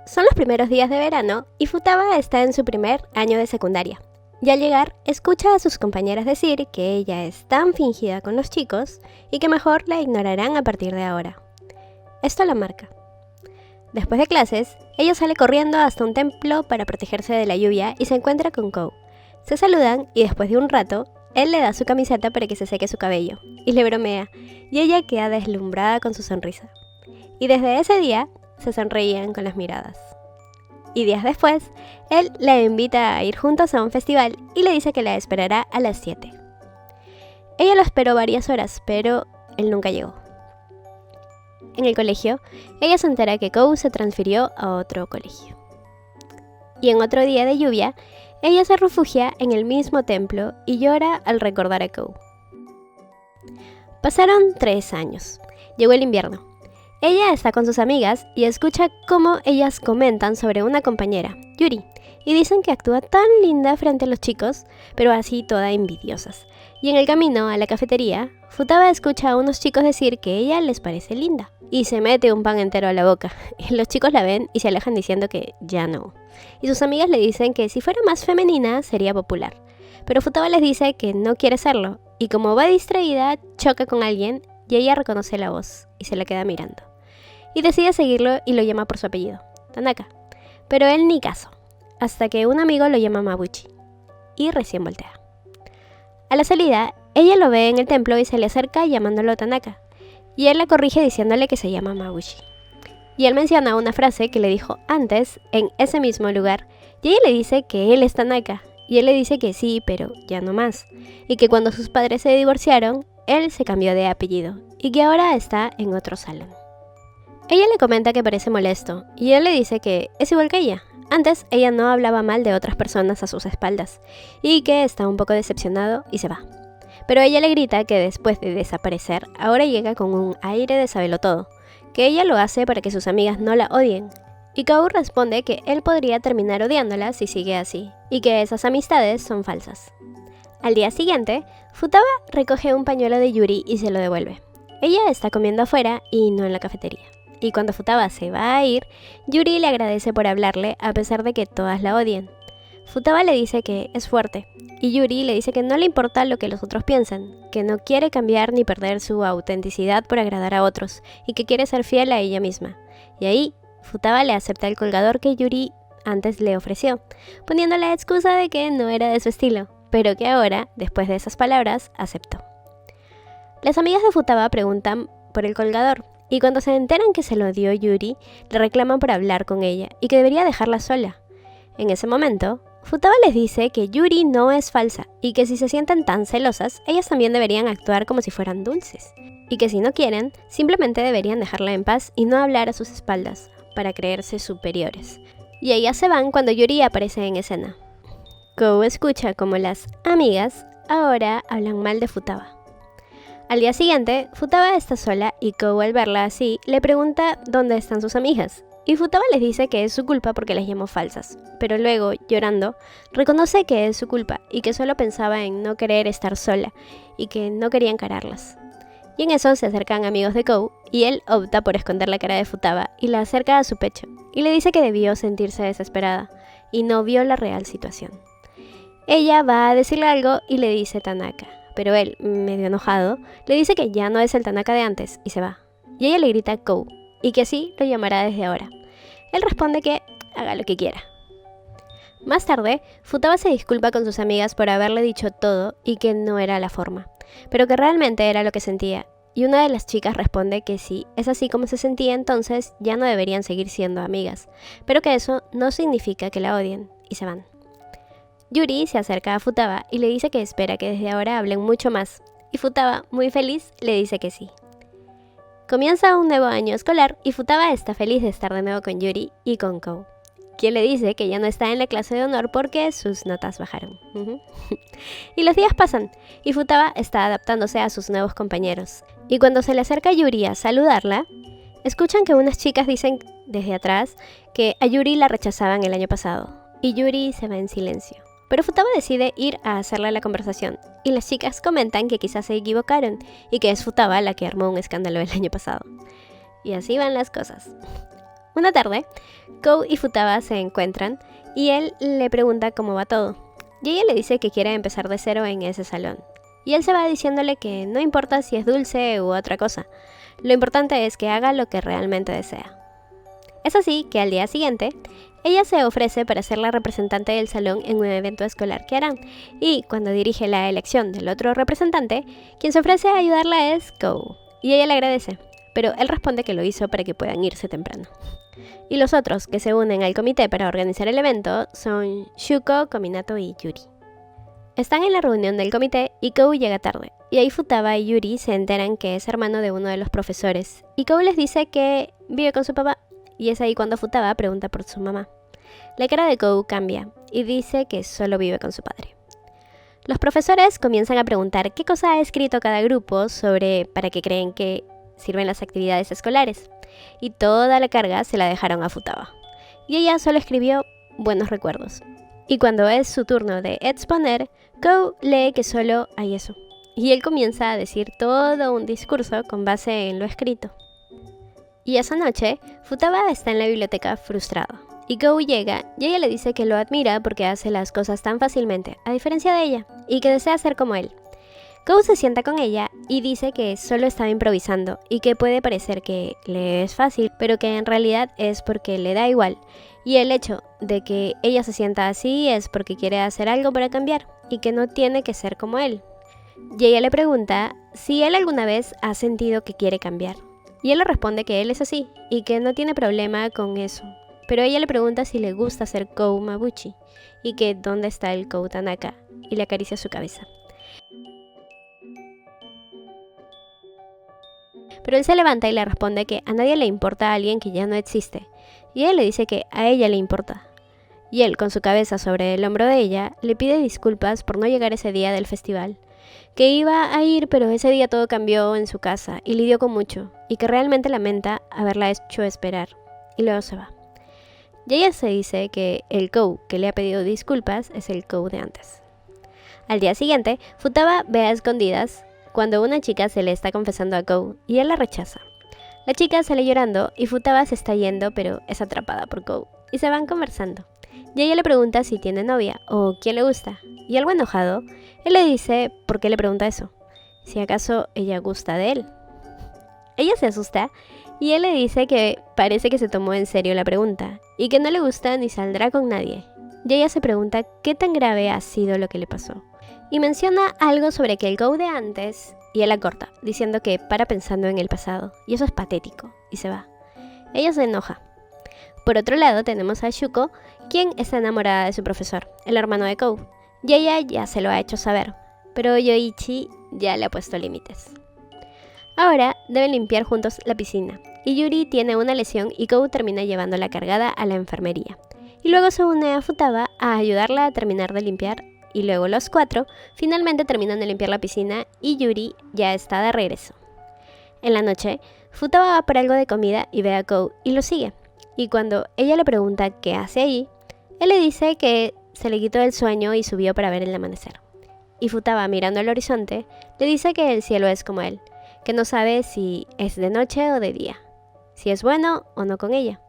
Son los primeros días de verano y Futaba está en su primer año de secundaria. Y al llegar, escucha a sus compañeras decir que ella es tan fingida con los chicos y que mejor la ignorarán a partir de ahora. Esto la marca. Después de clases, ella sale corriendo hasta un templo para protegerse de la lluvia y se encuentra con Kou. Se saludan y después de un rato, él le da su camiseta para que se seque su cabello y le bromea, y ella queda deslumbrada con su sonrisa. Y desde ese día, se sonreían con las miradas. Y días después, él la invita a ir juntos a un festival y le dice que la esperará a las 7. Ella lo esperó varias horas, pero él nunca llegó. En el colegio, ella se entera que Kou se transfirió a otro colegio. Y en otro día de lluvia, ella se refugia en el mismo templo y llora al recordar a Kou. Pasaron 3 años. Llegó el invierno. Ella está con sus amigas y escucha cómo ellas comentan sobre una compañera, Yuri, y dicen que actúa tan linda frente a los chicos, pero así toda envidiosas. Y en el camino a la cafetería, Futaba escucha a unos chicos decir que ella les parece linda, y se mete un pan entero a la boca. Y los chicos la ven y se alejan diciendo que ya no. Y sus amigas le dicen que si fuera más femenina sería popular. Pero Futaba les dice que no quiere serlo, y como va distraída, choca con alguien y ella reconoce la voz y se la queda mirando. Y decide seguirlo y lo llama por su apellido, Tanaka. Pero él ni caso, hasta que un amigo lo llama Mabuchi, y recién voltea. A la salida, ella lo ve en el templo y se le acerca llamándolo Tanaka, y él la corrige diciéndole que se llama Mabuchi. Y él menciona una frase que le dijo antes en ese mismo lugar, y ella le dice que él es Tanaka, y él le dice que sí, pero ya no más, y que cuando sus padres se divorciaron, él se cambió de apellido, y que ahora está en otro salón. Ella le comenta que parece molesto, y él le dice que es igual que ella. Antes, ella no hablaba mal de otras personas a sus espaldas, y que está un poco decepcionado y se va. Pero ella le grita que después de desaparecer, ahora llega con un aire de sabelotodo, que ella lo hace para que sus amigas no la odien. Y Kou responde que él podría terminar odiándola si sigue así, y que esas amistades son falsas. Al día siguiente, Futaba recoge un pañuelo de Yuri y se lo devuelve. Ella está comiendo afuera y no en la cafetería. Y cuando Futaba se va a ir, Yuri le agradece por hablarle a pesar de que todas la odien. Futaba le dice que es fuerte, y Yuri le dice que no le importa lo que los otros piensan, que no quiere cambiar ni perder su autenticidad por agradar a otros, y que quiere ser fiel a ella misma. Y ahí, Futaba le acepta el colgador que Yuri antes le ofreció, poniendo la excusa de que no era de su estilo, pero que ahora, después de esas palabras, aceptó. Las amigas de Futaba preguntan por el colgador, y cuando se enteran que se lo dio Yuri, le reclaman por hablar con ella y que debería dejarla sola. En ese momento, Futaba les dice que Yuri no es falsa y que si se sienten tan celosas, ellas también deberían actuar como si fueran dulces. Y que si no quieren, simplemente deberían dejarla en paz y no hablar a sus espaldas, para creerse superiores. Y ellas se van cuando Yuri aparece en escena. Kou escucha como las amigas ahora hablan mal de Futaba. Al día siguiente, Futaba está sola y Kou al verla así le pregunta dónde están sus amigas. Y Futaba les dice que es su culpa porque las llamó falsas, pero luego, llorando, reconoce que es su culpa y que solo pensaba en no querer estar sola y que no quería encararlas. Y en eso se acercan amigos de Kou y él opta por esconder la cara de Futaba y la acerca a su pecho y le dice que debió sentirse desesperada y no vio la real situación. Ella va a decirle algo y le dice Tanaka. Pero él, medio enojado, le dice que ya no es el Tanaka de antes y se va. Y ella le grita a Kou, y que así lo llamará desde ahora. Él responde que haga lo que quiera. Más tarde, Futaba se disculpa con sus amigas por haberle dicho todo y que no era la forma, pero que realmente era lo que sentía. Y una de las chicas responde que si es así como se sentía, entonces ya no deberían seguir siendo amigas, pero que eso no significa que la odien, y se van. Yuri se acerca a Futaba y le dice que espera que desde ahora hablen mucho más, y Futaba, muy feliz, le dice que sí. Comienza un nuevo año escolar y Futaba está feliz de estar de nuevo con Yuri y con Kou, quien le dice que ya no está en la clase de honor porque sus notas bajaron. Y los días pasan, y Futaba está adaptándose a sus nuevos compañeros. Y cuando se le acerca Yuri a saludarla, escuchan que unas chicas dicen desde atrás que a Yuri la rechazaban el año pasado, y Yuri se va en silencio. Pero Futaba decide ir a hacerle la conversación, y las chicas comentan que quizás se equivocaron, y que es Futaba la que armó un escándalo el año pasado. Y así van las cosas. Una tarde, Kou y Futaba se encuentran y él le pregunta cómo va todo. Y ella le dice que quiere empezar de cero en ese salón. Y él se va diciéndole que no importa si es dulce u otra cosa, lo importante es que haga lo que realmente desea. Es así que al día siguiente, ella se ofrece para ser la representante del salón en un evento escolar que harán, y cuando dirige la elección del otro representante, quien se ofrece a ayudarla es Kou, y ella le agradece, pero él responde que lo hizo para que puedan irse temprano. Y los otros que se unen al comité para organizar el evento son Shuko, Kominato y Yuri. Están en la reunión del comité y Kou llega tarde, y ahí Futaba y Yuri se enteran que es hermano de uno de los profesores, y Kou les dice que vive con su papá, y es ahí cuando Futaba pregunta por su mamá. La cara de Kou cambia, y dice que solo vive con su padre. Los profesores comienzan a preguntar qué cosa ha escrito cada grupo sobre para qué creen que sirven las actividades escolares, y toda la carga se la dejaron a Futaba, y ella solo escribió buenos recuerdos. Y cuando es su turno de exponer, Kou lee que solo hay eso, y él comienza a decir todo un discurso con base en lo escrito. Y esa noche, Futaba está en la biblioteca frustrado, y Kou llega y ella le dice que lo admira porque hace las cosas tan fácilmente, a diferencia de ella, y que desea ser como él. Kou se sienta con ella y dice que solo estaba improvisando y que puede parecer que le es fácil, pero que en realidad es porque le da igual. Y el hecho de que ella se sienta así es porque quiere hacer algo para cambiar y que no tiene que ser como él. Y ella le pregunta si él alguna vez ha sentido que quiere cambiar. Y él le responde que él es así y que no tiene problema con eso. Pero ella le pregunta si le gusta ser Kou Mabuchi y que dónde está el Kou Tanaka, y le acaricia su cabeza. Pero él se levanta y le responde que a nadie le importa a alguien que ya no existe, y ella le dice que a ella le importa. Y él, con su cabeza sobre el hombro de ella, le pide disculpas por no llegar ese día del festival, que iba a ir pero ese día todo cambió en su casa y lidió con mucho, y que realmente lamenta haberla hecho esperar, y luego se va. Y ella se dice que el Kou que le ha pedido disculpas es el Kou de antes. Al día siguiente, Futaba ve a escondidas cuando una chica se le está confesando a Kou y él la rechaza. La chica sale llorando y Futaba se está yendo pero es atrapada por Kou y se van conversando. Y ella le pregunta si tiene novia o quién le gusta, y algo enojado, él le dice por qué le pregunta eso, si acaso ella gusta de él. Ella se asusta y él le dice que parece que se tomó en serio la pregunta y que no le gusta ni saldrá con nadie. Y ella se pregunta qué tan grave ha sido lo que le pasó. Y menciona algo sobre que el Kou de antes, y él la corta, diciendo que para pensando en el pasado, y eso es patético, y se va. Ella se enoja. Por otro lado tenemos a Shuko, quien está enamorada de su profesor, el hermano de Kou, y ella ya se lo ha hecho saber, pero Yoichi ya le ha puesto límites. Ahora deben limpiar juntos la piscina, y Yuri tiene una lesión y Kou termina llevándola cargada a la enfermería, y luego se une a Futaba a ayudarla a terminar de limpiar, y luego los cuatro finalmente terminan de limpiar la piscina y Yuri ya está de regreso. En la noche, Futaba va por algo de comida y ve a Kou y lo sigue, y cuando ella le pregunta qué hace ahí, él le dice que se le quitó el sueño y subió para ver el amanecer. Y Futaba, mirando al horizonte, le dice que el cielo es como él, que no sabe si es de noche o de día, si es bueno o no con ella.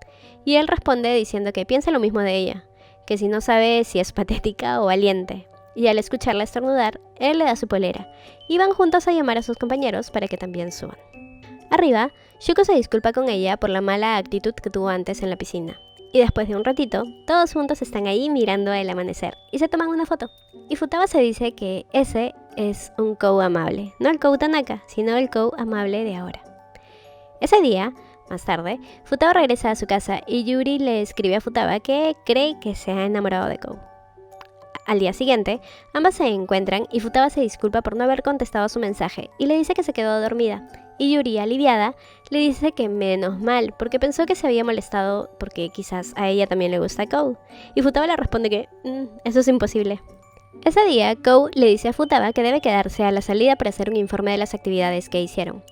Y él responde diciendo que piensa lo mismo de ella, que si no sabe si es patética o valiente. Y al escucharla estornudar, él le da su polera, y van juntos a llamar a sus compañeros para que también suban. Arriba, Shuko se disculpa con ella por la mala actitud que tuvo antes en la piscina. Y después de un ratito, todos juntos están ahí mirando el amanecer, y se toman una foto. Y Futaba se dice que ese es un Kou amable, no el Kou Tanaka, sino el Kou amable de ahora. Ese día, más tarde, Futaba regresa a su casa y Yuri le escribe a Futaba que cree que se ha enamorado de Kou. Al día siguiente, ambas se encuentran y Futaba se disculpa por no haber contestado su mensaje y le dice que se quedó dormida. Y Yuri, aliviada, le dice que menos mal, porque pensó que se había molestado porque quizás a ella también le gusta Kou. Y Futaba le responde que eso es imposible. Ese día, Kou le dice a Futaba que debe quedarse a la salida para hacer un informe de las actividades que hicieron.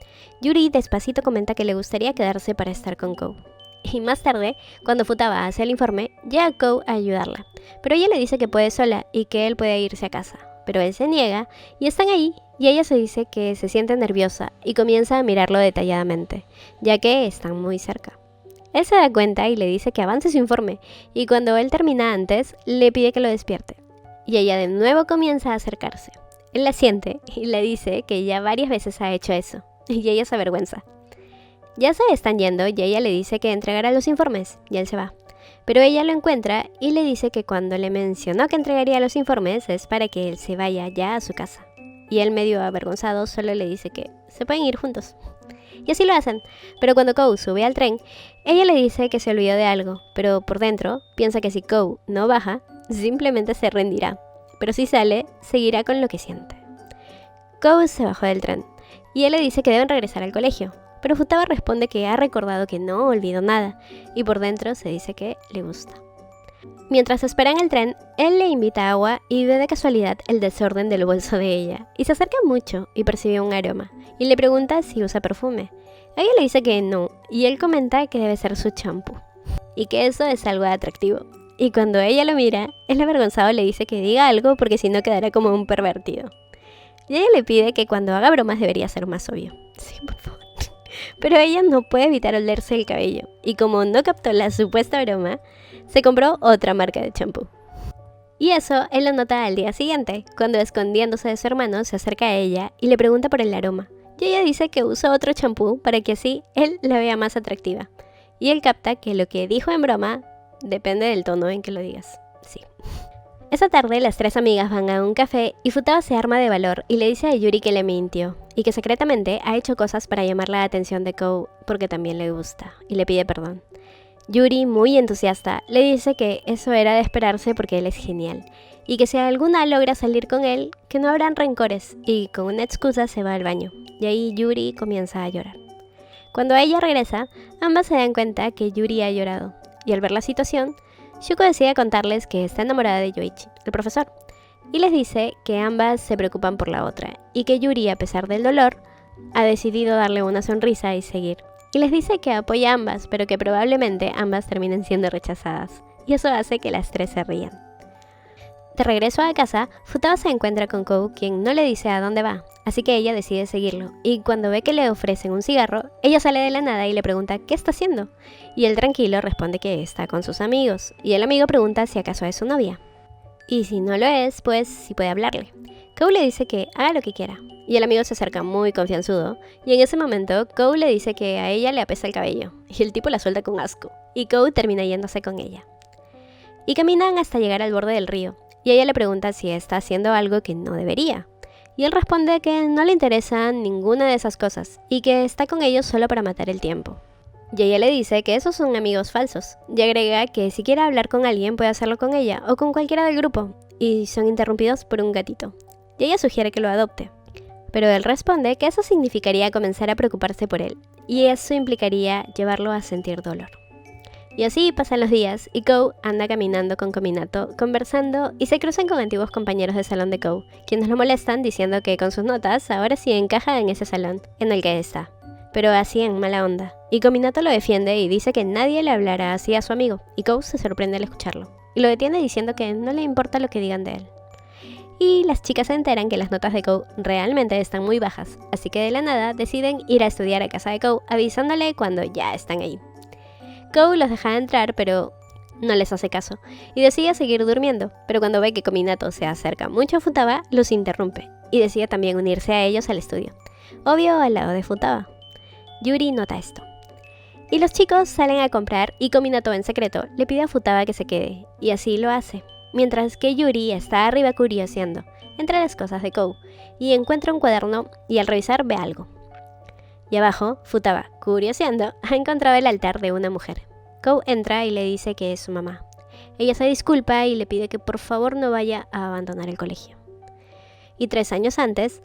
Yuri despacito comenta que le gustaría quedarse para estar con Kou. Y más tarde, cuando Futaba hace el informe, llega Kou a ayudarla, pero ella le dice que puede sola y que él puede irse a casa. Pero él se niega y están ahí y ella se dice que se siente nerviosa y comienza a mirarlo detalladamente, ya que están muy cerca. Él se da cuenta y le dice que avance su informe, y cuando él termina antes, le pide que lo despierte. Y ella de nuevo comienza a acercarse. Él la siente y le dice que ya varias veces ha hecho eso, y ella se avergüenza. Ya se están yendo y ella le dice que entregará los informes, y él se va. Pero ella lo encuentra y le dice que cuando le mencionó que entregaría los informes es para que él se vaya ya a su casa. Y él, medio avergonzado, solo le dice que se pueden ir juntos. Y así lo hacen, pero cuando Kou sube al tren, ella le dice que se olvidó de algo, pero por dentro piensa que si Kou no baja, simplemente se rendirá, pero si sale, seguirá con lo que siente. Kou se bajó del tren, y él le dice que deben regresar al colegio, pero Futaba responde que ha recordado que no olvidó nada, y por dentro se dice que le gusta. Mientras esperan el tren, él le invita agua y ve de casualidad el desorden del bolso de ella, y se acerca mucho y percibe un aroma, y le pregunta si usa perfume. Ella le dice que no, y él comenta que debe ser su champú, y que eso es algo atractivo. Y cuando ella lo mira, el avergonzado le dice que diga algo porque si no quedará como un pervertido. Y ella le pide que cuando haga bromas debería ser más obvio. Sí, por favor. Pero ella no puede evitar olerse el cabello, y como no captó la supuesta broma, se compró otra marca de champú. Y eso él lo nota al día siguiente, cuando escondiéndose de su hermano se acerca a ella y le pregunta por el aroma. Y ella dice que usa otro champú para que así él la vea más atractiva. Y él capta que lo que dijo en broma depende del tono en que lo digas. Sí. Esa tarde las tres amigas van a un café y Futaba se arma de valor y le dice a Yuri que le mintió y que secretamente ha hecho cosas para llamar la atención de Kou porque también le gusta y le pide perdón. Yuri, muy entusiasta, le dice que eso era de esperarse porque él es genial y que si alguna logra salir con él, que no habrán rencores, y con una excusa se va al baño y ahí Yuri comienza a llorar. Cuando ella regresa, ambas se dan cuenta que Yuri ha llorado y al ver la situación, Shuko decide contarles que está enamorada de Yoichi, el profesor, y les dice que ambas se preocupan por la otra y que Yuri, a pesar del dolor, ha decidido darle una sonrisa y seguir. Y les dice que apoya a ambas, pero que probablemente ambas terminen siendo rechazadas, y eso hace que las tres se rían. De regreso a casa, Futaba se encuentra con Kou, quien no le dice a dónde va, así que ella decide seguirlo, y cuando ve que le ofrecen un cigarro, ella sale de la nada y le pregunta ¿qué está haciendo? Y él tranquilo responde que está con sus amigos, y el amigo pregunta si acaso es su novia. Y si no lo es, pues si puede hablarle. Kou le dice que haga lo que quiera, y el amigo se acerca muy confianzudo, y en ese momento Kou le dice que a ella le apesta el cabello, y el tipo la suelta con asco, y Kou termina yéndose con ella. Y caminan hasta llegar al borde del río, y ella le pregunta si está haciendo algo que no debería. Y él responde que no le interesa ninguna de esas cosas, y que está con ellos solo para matar el tiempo. Y ella le dice que esos son amigos falsos, y agrega que si quiere hablar con alguien puede hacerlo con ella o con cualquiera del grupo, y son interrumpidos por un gatito. Y ella sugiere que lo adopte. Pero él responde que eso significaría comenzar a preocuparse por él, y eso implicaría llevarlo a sentir dolor. Y así pasan los días, y Kou anda caminando con Kominato, conversando, y se cruzan con antiguos compañeros de salón de Kou, quienes lo molestan diciendo que con sus notas ahora sí encaja en ese salón en el que está, pero así en mala onda. Y Kominato lo defiende y dice que nadie le hablará así a su amigo, y Kou se sorprende al escucharlo, y lo detiene diciendo que no le importa lo que digan de él. Y las chicas se enteran que las notas de Kou realmente están muy bajas, así que de la nada deciden ir a estudiar a casa de Kou, avisándole cuando ya están ahí. Kou los deja entrar, pero no les hace caso, y decide seguir durmiendo, pero cuando ve que Kominato se acerca mucho a Futaba, los interrumpe, y decide también unirse a ellos al estudio, obvio al lado de Futaba. Yuri nota esto. Y los chicos salen a comprar, y Kominato en secreto le pide a Futaba que se quede, y así lo hace, mientras que Yuri está arriba curioseando, entre las cosas de Kou, y encuentra un cuaderno, y al revisar ve algo. Y abajo, Futaba, curioseando, ha encontrado el altar de una mujer. Kou entra y le dice que es su mamá. Ella se disculpa y le pide que por favor no vaya a abandonar el colegio. Y 3 años antes,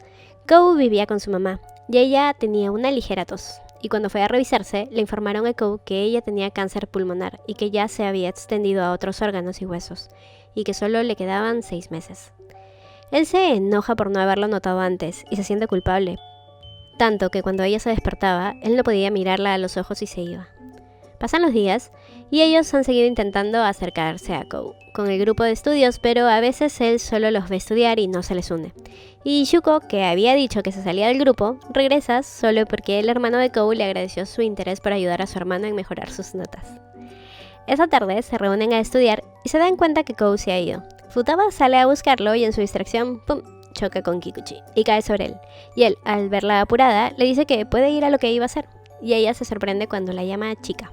Kou vivía con su mamá, y ella tenía una ligera tos. Y cuando fue a revisarse, le informaron a Kou que ella tenía cáncer pulmonar y que ya se había extendido a otros órganos y huesos, y que solo le quedaban 6 meses. Él se enoja por no haberlo notado antes y se siente culpable, tanto que cuando ella se despertaba, él no podía mirarla a los ojos y se iba. Pasan los días, y ellos han seguido intentando acercarse a Kou con el grupo de estudios, pero a veces él solo los ve estudiar y no se les une. Y Shuko, que había dicho que se salía del grupo, regresa solo porque el hermano de Kou le agradeció su interés por ayudar a su hermano en mejorar sus notas. Esa tarde se reúnen a estudiar y se dan cuenta que Kou se ha ido. Futaba sale a buscarlo y en su distracción, ¡pum!, choca con Kikuchi y cae sobre él. Y él, al verla apurada, le dice que puede ir a lo que iba a hacer. Y ella se sorprende cuando la llama chica.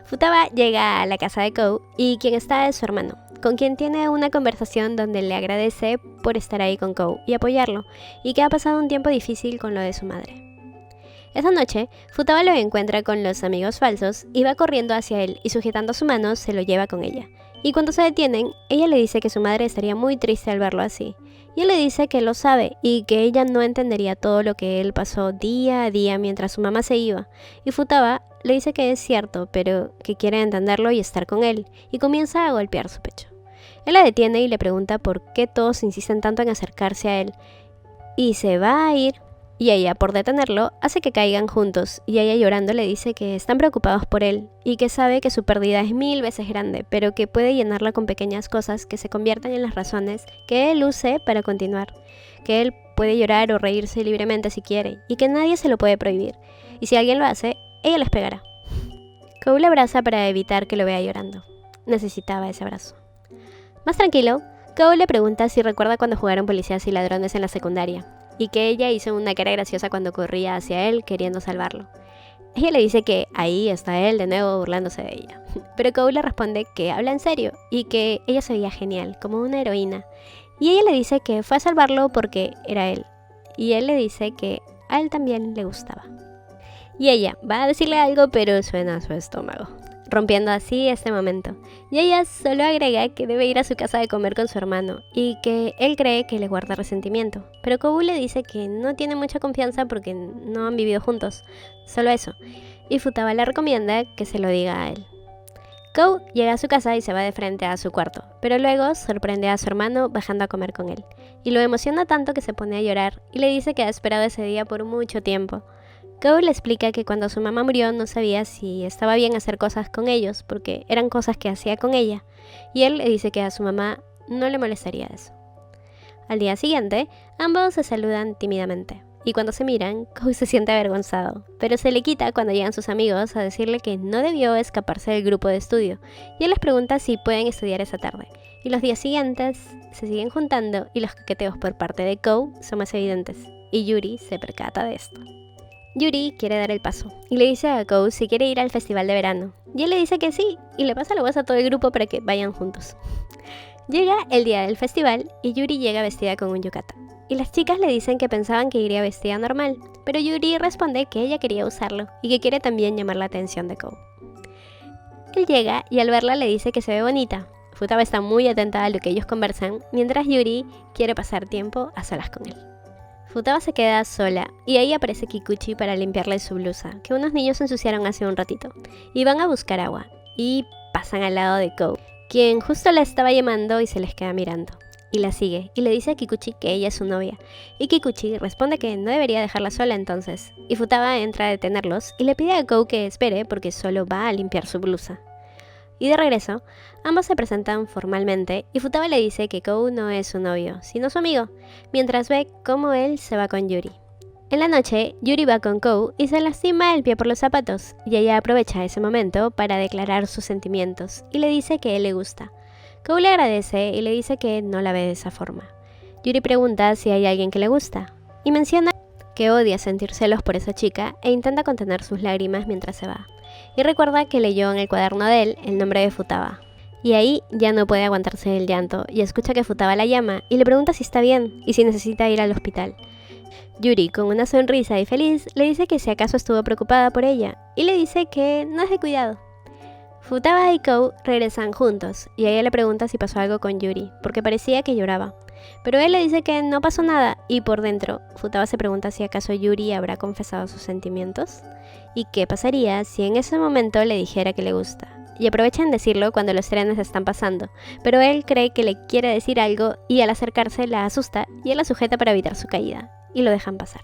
Futaba llega a la casa de Kou y quien está es su hermano, con quien tiene una conversación donde le agradece por estar ahí con Kou y apoyarlo, y que ha pasado un tiempo difícil con lo de su madre. Esa noche, Futaba lo encuentra con los amigos falsos y va corriendo hacia él y sujetando su mano se lo lleva con ella. Y cuando se detienen, ella le dice que su madre estaría muy triste al verlo así. Y él le dice que lo sabe y que ella no entendería todo lo que él pasó día a día mientras su mamá se iba. Y Futaba le dice que es cierto, pero que quiere entenderlo y estar con él, y comienza a golpear su pecho. Él la detiene y le pregunta por qué todos insisten tanto en acercarse a él. Y se va a ir. Y ella, por detenerlo, hace que caigan juntos, y ella llorando le dice que están preocupados por él, y que sabe que su pérdida es 1000 veces grande, pero que puede llenarla con pequeñas cosas que se conviertan en las razones que él use para continuar, que él puede llorar o reírse libremente si quiere, y que nadie se lo puede prohibir, y si alguien lo hace, ella les pegará. Kou le abraza para evitar que lo vea llorando. Necesitaba ese abrazo. Más tranquilo, Kou le pregunta si recuerda cuando jugaron policías y ladrones en la secundaria, y que ella hizo una cara graciosa cuando corría hacia él queriendo salvarlo. Ella le dice que ahí está él de nuevo burlándose de ella, pero Kou le responde que habla en serio y que ella se veía genial, como una heroína, y ella le dice que fue a salvarlo porque era él, y él le dice que a él también le gustaba. Y ella va a decirle algo, pero suena a su estómago, rompiendo así este momento. Y ella solo agrega que debe ir a su casa de comer con su hermano y que él cree que le guarda resentimiento. Pero Kou le dice que no tiene mucha confianza porque no han vivido juntos, solo eso. Y Futaba le recomienda que se lo diga a él. Kou llega a su casa y se va de frente a su cuarto, pero luego sorprende a su hermano bajando a comer con él. Y lo emociona tanto que se pone a llorar y le dice que ha esperado ese día por mucho tiempo. Kou le explica que cuando su mamá murió no sabía si estaba bien hacer cosas con ellos porque eran cosas que hacía con ella, y él le dice que a su mamá no le molestaría eso. Al día siguiente, ambos se saludan tímidamente, y cuando se miran, Kou se siente avergonzado, pero se le quita cuando llegan sus amigos a decirle que no debió escaparse del grupo de estudio, y él les pregunta si pueden estudiar esa tarde. Y los días siguientes se siguen juntando y los coqueteos por parte de Kou son más evidentes, y Yuri se percata de esto. Yuri quiere dar el paso y le dice a Kou si quiere ir al festival de verano, y él le dice que sí, y le pasa la voz a todo el grupo para que vayan juntos. Llega el día del festival y Yuri llega vestida con un yukata, y las chicas le dicen que pensaban que iría vestida normal, pero Yuri responde que ella quería usarlo y que quiere también llamar la atención de Kou. Él llega y al verla le dice que se ve bonita. Futaba está muy atenta a lo que ellos conversan, mientras Yuri quiere pasar tiempo a solas con él. Futaba se queda sola y ahí aparece Kikuchi para limpiarle su blusa, que unos niños ensuciaron hace un ratito, y van a buscar agua, y pasan al lado de Kou, quien justo la estaba llamando y se les queda mirando, y la sigue, y le dice a Kikuchi que ella es su novia, y Kikuchi responde que no debería dejarla sola entonces, y Futaba entra a detenerlos y le pide a Kou que espere porque solo va a limpiar su blusa. Y de regreso, ambos se presentan formalmente y Futaba le dice que Kou no es su novio, sino su amigo, mientras ve cómo él se va con Yuri. En la noche, Yuri va con Kou y se lastima el pie por los zapatos, y ella aprovecha ese momento para declarar sus sentimientos y le dice que él le gusta. Kou le agradece y le dice que no la ve de esa forma. Yuri pregunta si hay alguien que le gusta, y menciona que odia sentir celos por esa chica e intenta contener sus lágrimas mientras se va. Y recuerda que leyó en el cuaderno de él el nombre de Futaba. Y ahí ya no puede aguantarse el llanto y escucha que Futaba la llama y le pregunta si está bien y si necesita ir al hospital. Yuri, con una sonrisa y feliz, le dice que si acaso estuvo preocupada por ella y le dice que no es de cuidado. Futaba y Kou regresan juntos y ella le pregunta si pasó algo con Yuri porque parecía que lloraba. Pero él le dice que no pasó nada y por dentro, Futaba se pregunta si acaso Yuri habrá confesado sus sentimientos y qué pasaría si en ese momento le dijera que le gusta. Y aprovecha en decirlo cuando los trenes están pasando, pero él cree que le quiere decir algo y al acercarse la asusta y él la sujeta para evitar su caída y lo dejan pasar.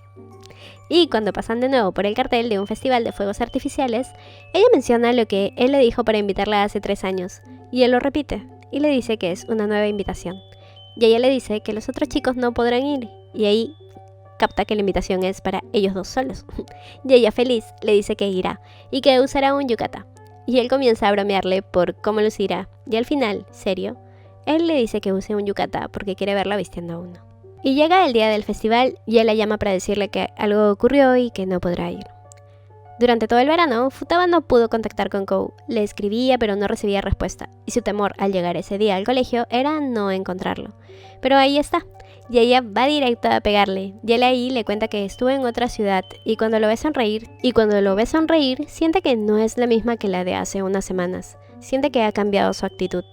Y cuando pasan de nuevo por el cartel de un festival de fuegos artificiales, ella menciona lo que él le dijo para invitarla hace 3 años, y él lo repite, y le dice que es una nueva invitación. Y ella le dice que los otros chicos no podrán ir, y ahí capta que la invitación es para ellos 2 solos. Y ella feliz le dice que irá, y que usará un yukata. Y él comienza a bromearle por cómo lucirá, y al final, serio, él le dice que use un yukata porque quiere verla vistiendo uno. Y llega el día del festival y él la llama para decirle que algo ocurrió y que no podrá ir. Durante todo el verano, Futaba no pudo contactar con Kou. Le escribía pero no recibía respuesta, y su temor al llegar ese día al colegio era no encontrarlo. Pero ahí está, y ella va directo a pegarle, y él ahí le cuenta que estuvo en otra ciudad, y cuando lo ve sonreír, siente que no es la misma que la de hace unas semanas. Siente que ha cambiado su actitud.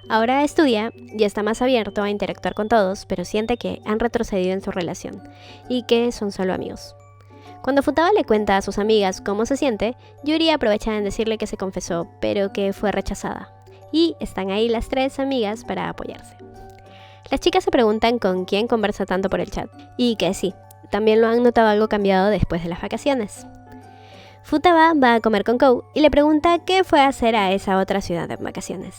Ahora estudia y está más abierto a interactuar con todos, pero siente que han retrocedido en su relación y que son solo amigos. Cuando Futaba le cuenta a sus amigas cómo se siente, Yuri aprovecha en decirle que se confesó, pero que fue rechazada. Y están ahí las 3 amigas para apoyarse. Las chicas se preguntan con quién conversa tanto por el chat, y que sí, también lo han notado algo cambiado después de las vacaciones. Futaba va a comer con Kou y le pregunta qué fue a hacer a esa otra ciudad en vacaciones.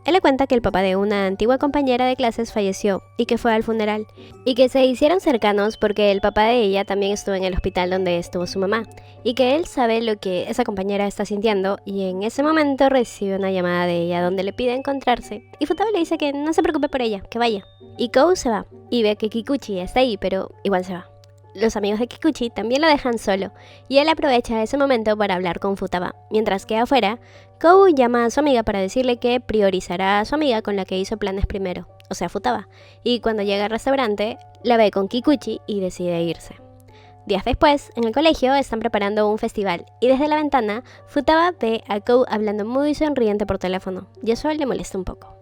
Él le cuenta que el papá de una antigua compañera de clases falleció y que fue al funeral, y que se hicieron cercanos porque el papá de ella también estuvo en el hospital donde estuvo su mamá, y que él sabe lo que esa compañera está sintiendo, y en ese momento recibe una llamada de ella donde le pide encontrarse, y Futaba le dice que no se preocupe por ella, que vaya. Y Kou se va, y ve que Kikuchi está ahí, pero igual se va. Los amigos de Kikuchi también lo dejan solo, y él aprovecha ese momento para hablar con Futaba, mientras que afuera, Kou llama a su amiga para decirle que priorizará a su amiga con la que hizo planes primero, o sea Futaba, y cuando llega al restaurante, la ve con Kikuchi y decide irse. Días después, en el colegio están preparando un festival, y desde la ventana, Futaba ve a Kou hablando muy sonriente por teléfono, y eso le molesta un poco.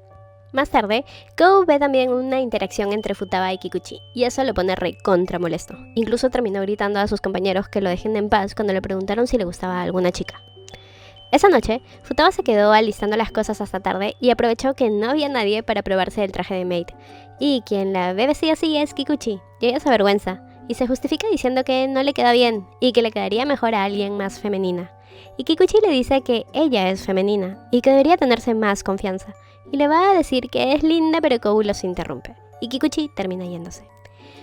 Más tarde, Kou ve también una interacción entre Futaba y Kikuchi, y eso lo pone recontra molesto. Incluso terminó gritando a sus compañeros que lo dejen en paz cuando le preguntaron si le gustaba a alguna chica. Esa noche, Futaba se quedó alistando las cosas hasta tarde y aprovechó que no había nadie para probarse el traje de maid. Y quien la ve vestida así es Kikuchi, y ella se avergüenza, y se justifica diciendo que no le queda bien, y que le quedaría mejor a alguien más femenina. Y Kikuchi le dice que ella es femenina, y que debería tenerse más confianza. Y le va a decir que es linda, pero Kou los interrumpe, y Kikuchi termina yéndose.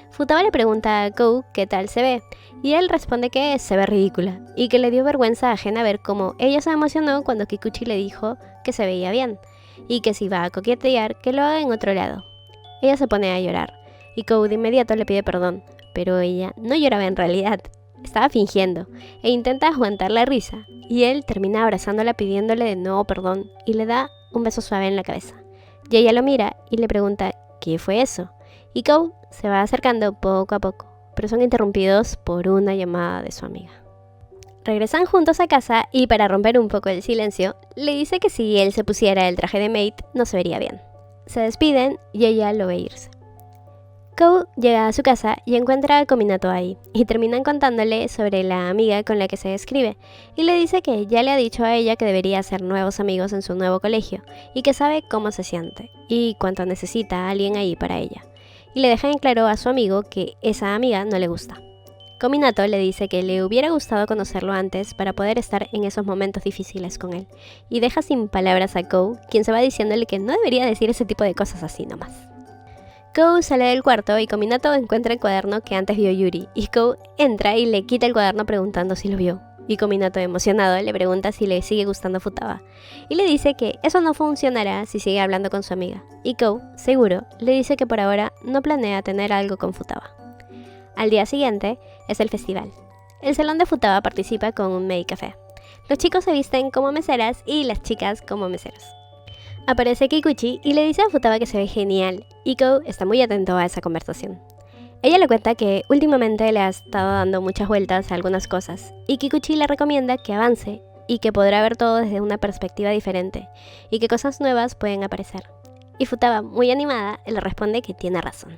Futaba le pregunta a Kou qué tal se ve, y él responde que se ve ridícula, y que le dio vergüenza ajena ver cómo ella se emocionó cuando Kikuchi le dijo que se veía bien, y que si va a coquetear, que lo haga en otro lado. Ella se pone a llorar, y Kou de inmediato le pide perdón, pero ella no lloraba en realidad, estaba fingiendo, e intenta aguantar la risa, y él termina abrazándola pidiéndole de nuevo perdón, y le da un beso suave en la cabeza. Y ella lo mira y le pregunta ¿qué fue eso? Y Kou se va acercando poco a poco, pero son interrumpidos por una llamada de su amiga. Regresan juntos a casa y para romper un poco el silencio, le dice que si él se pusiera el traje de maid no se vería bien. Se despiden y ella lo ve irse. Kou llega a su casa y encuentra a Kominato ahí, y terminan contándole sobre la amiga con la que se escribe, y le dice que ya le ha dicho a ella que debería hacer nuevos amigos en su nuevo colegio, y que sabe cómo se siente, y cuánto necesita a alguien ahí para ella, y le deja en claro a su amigo que esa amiga no le gusta. Kominato le dice que le hubiera gustado conocerlo antes para poder estar en esos momentos difíciles con él, y deja sin palabras a Kou, quien se va diciéndole que no debería decir ese tipo de cosas así nomás. Kou sale del cuarto y Kominato encuentra el cuaderno que antes vio Yuri, y Kou entra y le quita el cuaderno preguntando si lo vio, y Kominato emocionado le pregunta si le sigue gustando Futaba, y le dice que eso no funcionará si sigue hablando con su amiga, y Kou, seguro, le dice que por ahora no planea tener algo con Futaba. Al día siguiente es el festival. El salón de Futaba participa con un maid café. Los chicos se visten como meseras y las chicas como meseros. Aparece Kikuchi y le dice a Futaba que se ve genial, y Kou está muy atento a esa conversación. Ella le cuenta que últimamente le ha estado dando muchas vueltas a algunas cosas, y Kikuchi le recomienda que avance y que podrá ver todo desde una perspectiva diferente, y que cosas nuevas pueden aparecer. Y Futaba, muy animada, le responde que tiene razón.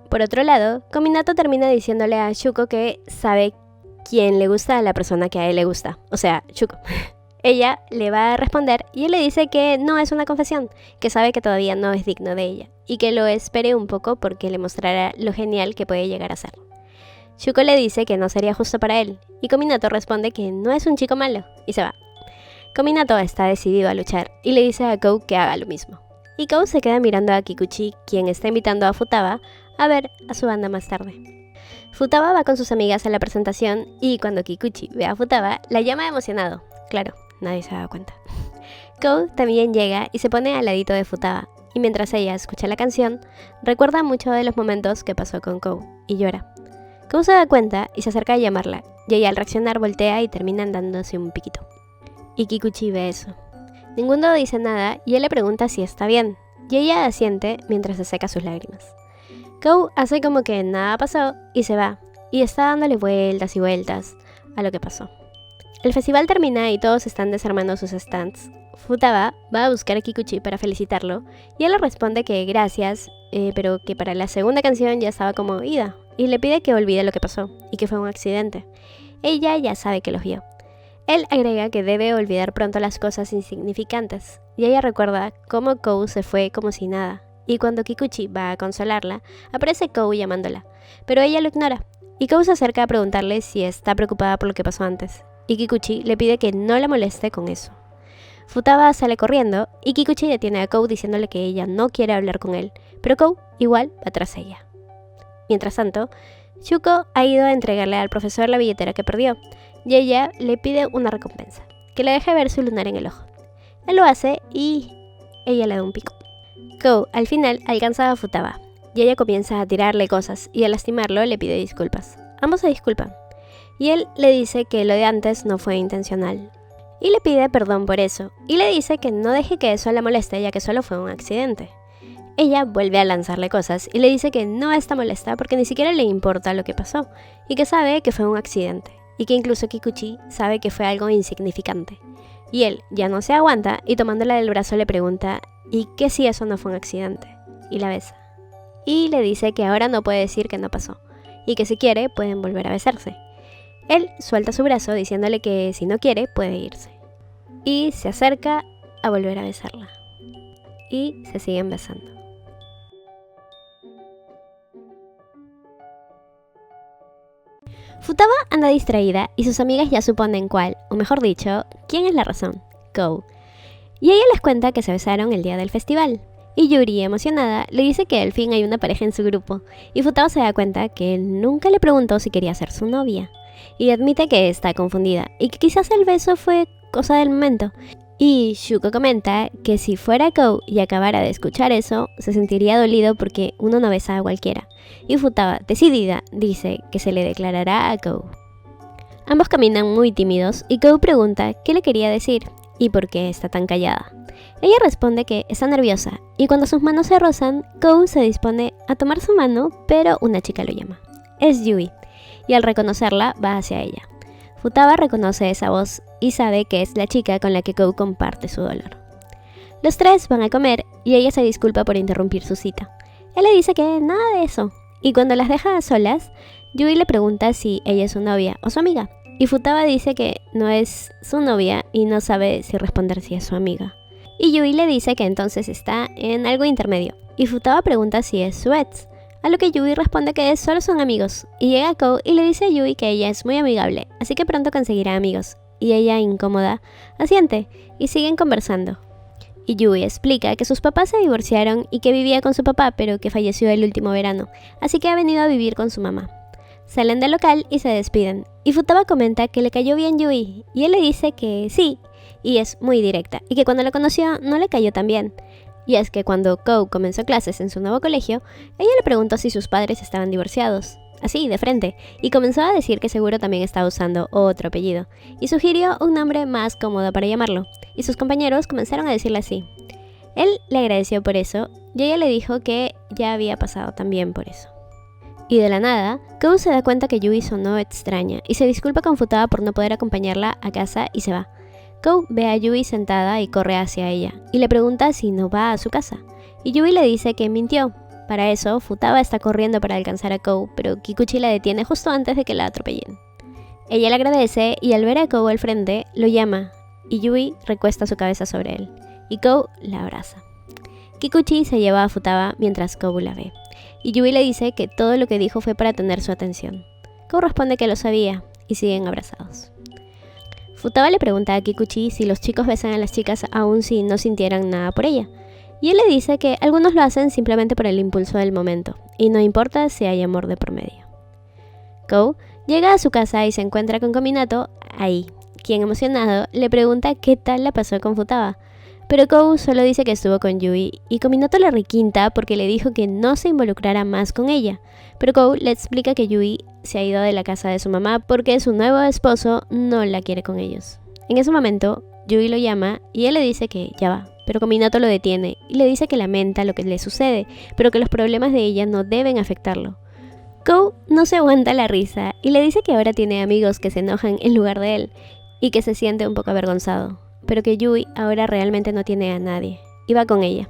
Por otro lado, Kominato termina diciéndole a Shuko que sabe quién le gusta a la persona que a él le gusta, o sea, Shuko. Ella le va a responder y él le dice que no es una confesión, que sabe que todavía no es digno de ella, y que lo espere un poco porque le mostrará lo genial que puede llegar a ser. Shuko le dice que no sería justo para él, y Kominato responde que no es un chico malo, y se va. Kominato está decidido a luchar, y le dice a Kou que haga lo mismo. Y Kou se queda mirando a Kikuchi, quien está invitando a Futaba a ver a su banda más tarde. Futaba va con sus amigas a la presentación, y cuando Kikuchi ve a Futaba, la llama emocionado. Claro, nadie se da cuenta. Kou también llega y se pone al ladito de Futaba, y mientras ella escucha la canción, recuerda mucho de los momentos que pasó con Kou, y llora. Kou se da cuenta y se acerca a llamarla, y ella al reaccionar voltea y terminan dándose un piquito. Y Kikuchi ve eso. Ninguno dice nada y él le pregunta si está bien, y ella asiente mientras se seca sus lágrimas. Kou hace como que nada pasó y se va, y está dándole vueltas y vueltas a lo que pasó. El festival termina y todos están desarmando sus stands. Futaba va a buscar a Kikuchi para felicitarlo, y él le responde que gracias, pero que para la segunda canción ya estaba como ida, y le pide que olvide lo que pasó, y que fue un accidente. Ella ya sabe que los vio. Él agrega que debe olvidar pronto las cosas insignificantes, y ella recuerda cómo Kou se fue como si nada, y cuando Kikuchi va a consolarla, aparece Kou llamándola, pero ella lo ignora, y Kou se acerca a preguntarle si está preocupada por lo que pasó antes, y Kikuchi le pide que no la moleste con eso. Futaba sale corriendo, y Kikuchi detiene a Kou diciéndole que ella no quiere hablar con él, pero Kou igual va tras ella. Mientras tanto, Shuko ha ido a entregarle al profesor la billetera que perdió, y ella le pide una recompensa, que le deje ver su lunar en el ojo. Él lo hace y ella le da un pico. Kou al final alcanza a Futaba, y ella comienza a tirarle cosas, y al lastimarlo le pide disculpas. Ambos se disculpan, y él le dice que lo de antes no fue intencional, y le pide perdón por eso, y le dice que no deje que eso la moleste ya que solo fue un accidente. Ella vuelve a lanzarle cosas y le dice que no está molesta porque ni siquiera le importa lo que pasó, y que sabe que fue un accidente, y que incluso Kikuchi sabe que fue algo insignificante. Y él ya no se aguanta y tomándola del brazo le pregunta ¿y qué si eso no fue un accidente? Y la besa. Y le dice que ahora no puede decir que no pasó, y que si quiere pueden volver a besarse. Él suelta su brazo diciéndole que si no quiere puede irse. Y se acerca a volver a besarla. Y se siguen besando. Futaba anda distraída y sus amigas ya suponen cuál, o mejor dicho, quién es la razón, Kou. Y ella les cuenta que se besaron el día del festival. Y Yuri, emocionada, le dice que al fin hay una pareja en su grupo, y Futaba se da cuenta que él nunca le preguntó si quería ser su novia. Y admite que está confundida, y que quizás el beso fue cosa del momento. Y Shuko comenta que si fuera Kou y acabara de escuchar eso, se sentiría dolido porque uno no besa a cualquiera. Y Futaba, decidida, dice que se le declarará a Kou. Ambos caminan muy tímidos y Kou pregunta qué le quería decir y por qué está tan callada. Ella responde que está nerviosa y cuando sus manos se rozan, Kou se dispone a tomar su mano, pero una chica lo llama. Es Yui, y al reconocerla va hacia ella. Futaba reconoce esa voz y sabe que es la chica con la que Kou comparte su dolor. Los tres van a comer y ella se disculpa por interrumpir su cita. Él le dice que nada de eso, y cuando las deja a solas, Yui le pregunta si ella es su novia o su amiga, y Futaba dice que no es su novia y no sabe si responder si es su amiga. Y Yui le dice que entonces está en algo intermedio, y Futaba pregunta si es su ex, a lo que Yui responde que solo son amigos, y llega Kou y le dice a Yui que ella es muy amigable, así que pronto conseguirá amigos, y ella, incómoda, asiente, y siguen conversando. Y Yui explica que sus papás se divorciaron y que vivía con su papá, pero que falleció el último verano, así que ha venido a vivir con su mamá. Salen del local y se despiden, y Futaba comenta que le cayó bien Yui, y él le dice que sí, y es muy directa, y que cuando la conoció no le cayó tan bien. Y es que cuando Kou comenzó clases en su nuevo colegio, ella le preguntó si sus padres estaban divorciados, así, de frente, y comenzó a decir que seguro también estaba usando otro apellido, y sugirió un nombre más cómodo para llamarlo, y sus compañeros comenzaron a decirle así. Él le agradeció por eso, y ella le dijo que ya había pasado también por eso. Y de la nada, Kou se da cuenta que Yui sonó extraña, y se disculpa con Futaba por no poder acompañarla a casa y se va. Kou ve a Yui sentada y corre hacia ella, y le pregunta si no va a su casa, y Yui le dice que mintió. Para eso, Futaba está corriendo para alcanzar a Kou, pero Kikuchi la detiene justo antes de que la atropellen. Ella le agradece y al ver a Kou al frente, lo llama, y Yui recuesta su cabeza sobre él, y Kou la abraza. Kikuchi se lleva a Futaba mientras Kou la ve, y Yui le dice que todo lo que dijo fue para tener su atención. Kou responde que lo sabía y siguen abrazados. Futaba le pregunta a Kikuchi si los chicos besan a las chicas aun si no sintieran nada por ella, y él le dice que algunos lo hacen simplemente por el impulso del momento, y no importa si hay amor de por medio. Kou llega a su casa y se encuentra con Kominato ahí, quien emocionado le pregunta qué tal la pasó con Futaba, pero Kou solo dice que estuvo con Yui y Kominato le requinta porque le dijo que no se involucrara más con ella, pero Kou le explica que Yui se ha ido de la casa de su mamá porque su nuevo esposo no la quiere con ellos. En ese momento, Yui lo llama y él le dice que ya va, pero Kominato lo detiene y le dice que lamenta lo que le sucede, pero que los problemas de ella no deben afectarlo. Kou no se aguanta la risa y le dice que ahora tiene amigos que se enojan en lugar de él y que se siente un poco avergonzado, pero que Yui ahora realmente no tiene a nadie y va con ella.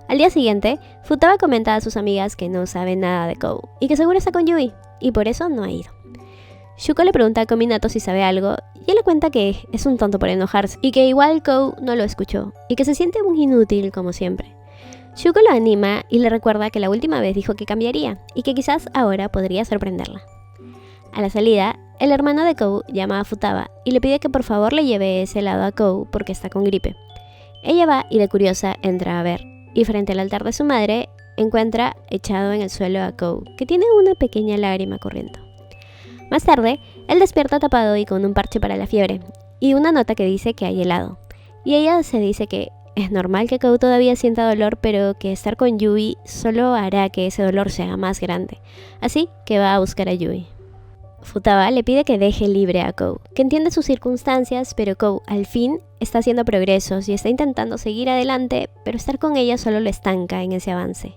Al día siguiente, Futaba comenta a sus amigas que no sabe nada de Kou y que seguro está con Yui y por eso no ha ido. Shuko le pregunta a Kominato si sabe algo y él le cuenta que es un tonto por enojarse y que igual Kou no lo escuchó y que se siente un inútil como siempre. Shuko lo anima y le recuerda que la última vez dijo que cambiaría y que quizás ahora podría sorprenderla. A la salida, el hermano de Kou llama a Futaba y le pide que por favor le lleve ese helado a Kou porque está con gripe. Ella va y de curiosa entra a ver y frente al altar de su madre encuentra echado en el suelo a Kou, que tiene una pequeña lágrima corriendo. Más tarde, él despierta tapado y con un parche para la fiebre y una nota que dice que hay helado. Y ella se dice que es normal que Kou todavía sienta dolor, pero que estar con Yui solo hará que ese dolor se haga más grande. Así que va a buscar a Yui. Futaba le pide que deje libre a Kou, que entiende sus circunstancias, pero Kou al fin está haciendo progresos y está intentando seguir adelante, pero estar con ella solo lo estanca en ese avance.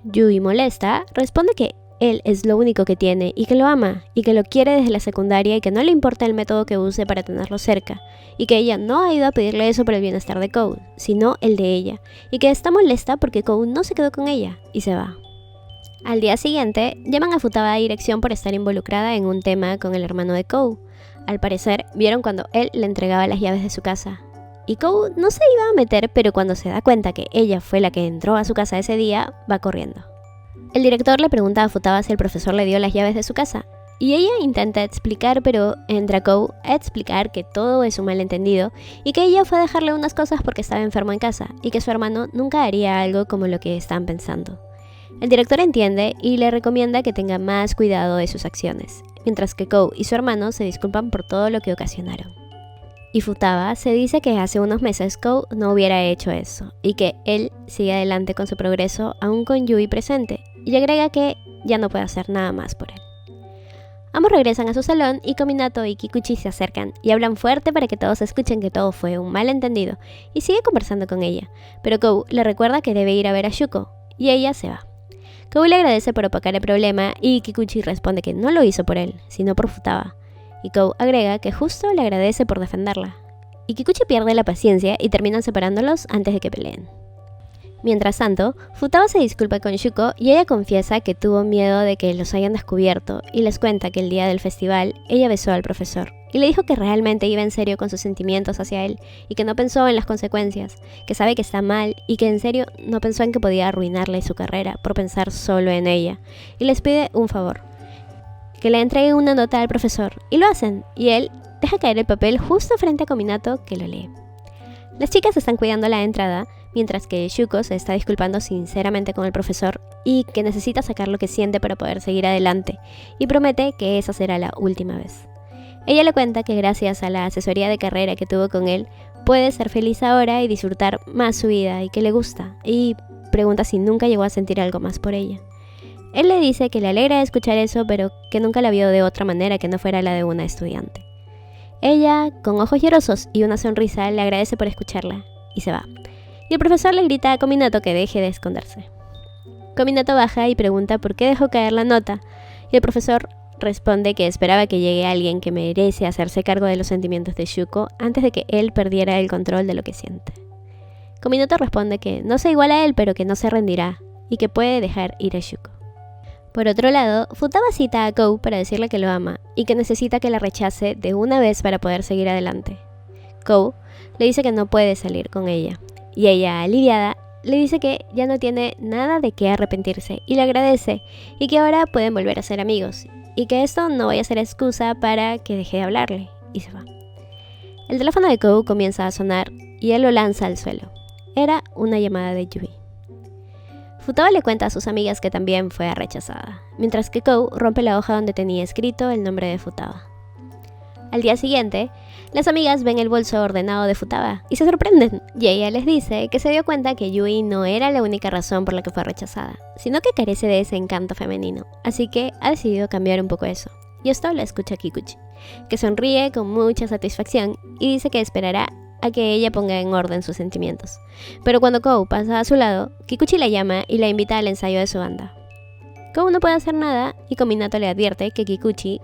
Yui, molesta, responde que él es lo único que tiene y que lo ama y que lo quiere desde la secundaria y que no le importa el método que use para tenerlo cerca y que ella no ha ido a pedirle eso por el bienestar de Kou, sino el de ella y que está molesta porque Kou no se quedó con ella y se va. Al día siguiente, llaman a Futaba a dirección por estar involucrada en un tema con el hermano de Kou. Al parecer, vieron cuando él le entregaba las llaves de su casa. Y Kou no se iba a meter, pero cuando se da cuenta que ella fue la que entró a su casa ese día, va corriendo. El director le pregunta a Futaba si el profesor le dio las llaves de su casa, y ella intenta explicar, pero entra Kou a explicar que todo es un malentendido y que ella fue a dejarle unas cosas porque estaba enfermo en casa y que su hermano nunca haría algo como lo que están pensando. El director entiende y le recomienda que tenga más cuidado de sus acciones, mientras que Kou y su hermano se disculpan por todo lo que ocasionaron. Y Futaba se dice que hace unos meses Kou no hubiera hecho eso y que él sigue adelante con su progreso aún con Yui presente, y agrega que ya no puede hacer nada más por él. Ambos regresan a su salón y Kominato y Kikuchi se acercan y hablan fuerte para que todos escuchen que todo fue un malentendido y sigue conversando con ella, pero Kou le recuerda que debe ir a ver a Shuko y ella se va. Kou le agradece por opacar el problema y Kikuchi responde que no lo hizo por él, sino por Futaba. Y Kou agrega que justo le agradece por defenderla. Y Kikuchi pierde la paciencia y terminan separándolos antes de que peleen. Mientras tanto, Futaba se disculpa con Shuko y ella confiesa que tuvo miedo de que los hayan descubierto y les cuenta que el día del festival ella besó al profesor y le dijo que realmente iba en serio con sus sentimientos hacia él y que no pensó en las consecuencias, que sabe que está mal y que en serio no pensó en que podía arruinarle su carrera por pensar solo en ella, y les pide un favor, que le entregue una nota al profesor, y lo hacen, y él deja caer el papel justo frente a Kominato, que lo lee. Las chicas están cuidando la entrada, mientras que Shuko se está disculpando sinceramente con el profesor y que necesita sacar lo que siente para poder seguir adelante, y promete que esa será la última vez. Ella le cuenta que gracias a la asesoría de carrera que tuvo con él, puede ser feliz ahora y disfrutar más su vida y que le gusta, y pregunta si nunca llegó a sentir algo más por ella. Él le dice que le alegra escuchar eso, pero que nunca la vio de otra manera que no fuera la de una estudiante. Ella, con ojos llorosos y una sonrisa, le agradece por escucharla y se va. Y el profesor le grita a Kominato que deje de esconderse. Kominato baja y pregunta por qué dejó caer la nota, y el profesor responde que esperaba que llegue alguien que merece hacerse cargo de los sentimientos de Shuko antes de que él perdiera el control de lo que siente. Kominato responde que no sea igual a él, pero que no se rendirá y que puede dejar ir a Shuko. Por otro lado, Futaba cita a Kou para decirle que lo ama y que necesita que la rechace de una vez para poder seguir adelante. Kou le dice que no puede salir con ella, y ella, aliviada, le dice que ya no tiene nada de qué arrepentirse y le agradece y que ahora pueden volver a ser amigos y que esto no vaya a ser excusa para que deje de hablarle, y se va. El teléfono de Kou comienza a sonar y él lo lanza al suelo. Era una llamada de Yui. Futaba le cuenta a sus amigas que también fue rechazada, mientras que Kou rompe la hoja donde tenía escrito el nombre de Futaba. Al día siguiente, las amigas ven el bolso ordenado de Futaba y se sorprenden, y ella les dice que se dio cuenta que Yui no era la única razón por la que fue rechazada, sino que carece de ese encanto femenino, así que ha decidido cambiar un poco eso. Y esto lo escucha Kikuchi, que sonríe con mucha satisfacción y dice que esperará a que ella ponga en orden sus sentimientos. Pero cuando Kou pasa a su lado, Kikuchi la llama y la invita al ensayo de su banda. Kou no puede hacer nada y Kominato le advierte que Kikuchi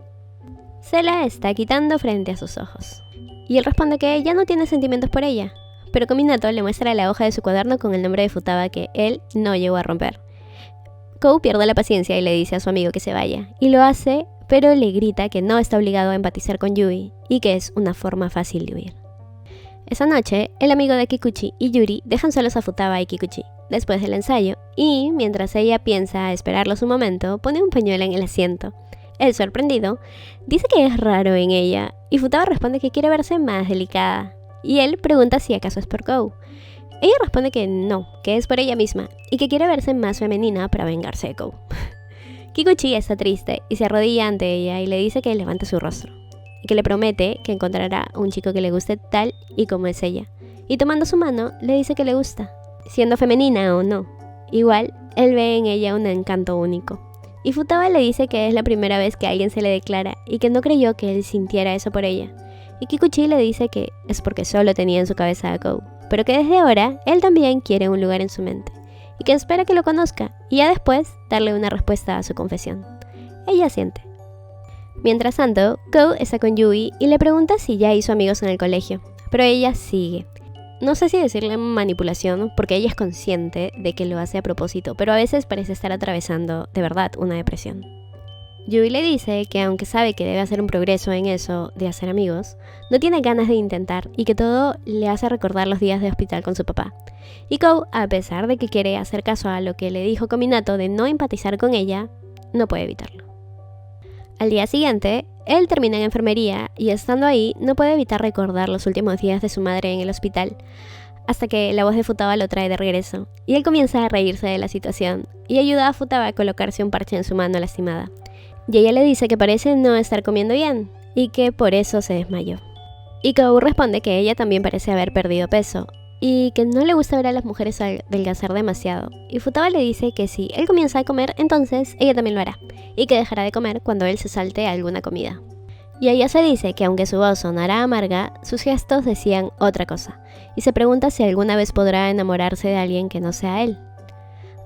se la está quitando frente a sus ojos. Y él responde que ya no tiene sentimientos por ella, pero Kominato le muestra la hoja de su cuaderno con el nombre de Futaba que él no llegó a romper. Kou pierde la paciencia y le dice a su amigo que se vaya, y lo hace, pero le grita que no está obligado a empatizar con Yui y que es una forma fácil de huir. Esa noche, el amigo de Kikuchi y Yuri dejan solos a Futaba y Kikuchi después del ensayo, y mientras ella piensa a esperarlo su momento, pone un pañuelo en el asiento. Él, sorprendido, dice que es raro en ella, y Futaba responde que quiere verse más delicada, y él pregunta si acaso es por Kou. Ella responde que no, que es por ella misma, y que quiere verse más femenina para vengarse de Kou. Kikuchi está triste y se arrodilla ante ella y le dice que levante su rostro, y que le promete que encontrará un chico que le guste tal y como es ella, y tomando su mano le dice que le gusta, siendo femenina o no. Igual, él ve en ella un encanto único. Y Futaba le dice que es la primera vez que alguien se le declara y que no creyó que él sintiera eso por ella. Y Kikuchi le dice que es porque solo tenía en su cabeza a Kou, pero que desde ahora él también quiere un lugar en su mente, y que espera que lo conozca y ya después darle una respuesta a su confesión. Ella asiente. Mientras tanto, Kou está con Yui y le pregunta si ya hizo amigos en el colegio, pero ella sigue. No sé si decirle manipulación, porque ella es consciente de que lo hace a propósito, pero a veces parece estar atravesando, de verdad, una depresión. Yui le dice que aunque sabe que debe hacer un progreso en eso de hacer amigos, no tiene ganas de intentar y que todo le hace recordar los días de hospital con su papá. Y Kou, a pesar de que quiere hacer caso a lo que le dijo Kominato de no empatizar con ella, no puede evitarlo. Al día siguiente, él termina en enfermería y estando ahí no puede evitar recordar los últimos días de su madre en el hospital, hasta que la voz de Futaba lo trae de regreso, y él comienza a reírse de la situación y ayuda a Futaba a colocarse un parche en su mano lastimada. Y ella le dice que parece no estar comiendo bien, y que por eso se desmayó. Y Kou responde que ella también parece haber perdido peso, y que no le gusta ver a las mujeres adelgazar demasiado. Y Futaba le dice que si él comienza a comer, entonces ella también lo hará, y que dejará de comer cuando él se salte alguna comida. Y ella se dice que aunque su voz sonara amarga, sus gestos decían otra cosa, y se pregunta si alguna vez podrá enamorarse de alguien que no sea él.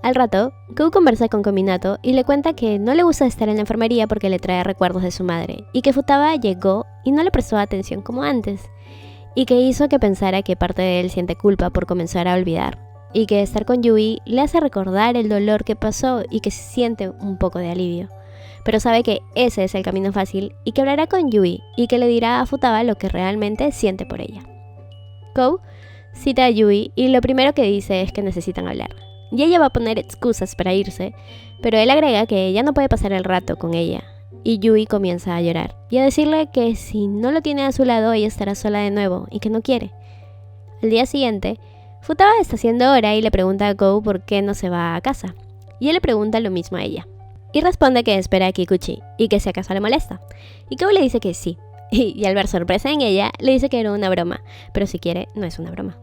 Al rato, Kou conversa con Kominato y le cuenta que no le gusta estar en la enfermería porque le trae recuerdos de su madre, y que Futaba llegó y no le prestó atención como antes, y que hizo que pensara que parte de él siente culpa por comenzar a olvidar, y que estar con Yui le hace recordar el dolor que pasó y que siente un poco de alivio. Pero sabe que ese es el camino fácil y que hablará con Yui y que le dirá a Futaba lo que realmente siente por ella. Kou cita a Yui y lo primero que dice es que necesitan hablar. Y ella va a poner excusas para irse, pero él agrega que ella no puede pasar el rato con ella. Y Yui comienza a llorar y a decirle que si no lo tiene a su lado ella estará sola de nuevo y que no quiere. Al día siguiente, Futaba está haciendo hora y le pregunta a Kou por qué no se va a casa. Y él le pregunta lo mismo a ella. Y responde que espera a Kikuchi y que si acaso le molesta. Y Kou le dice que sí. Y al ver sorpresa en ella, le dice que era una broma, pero si quiere, no es una broma.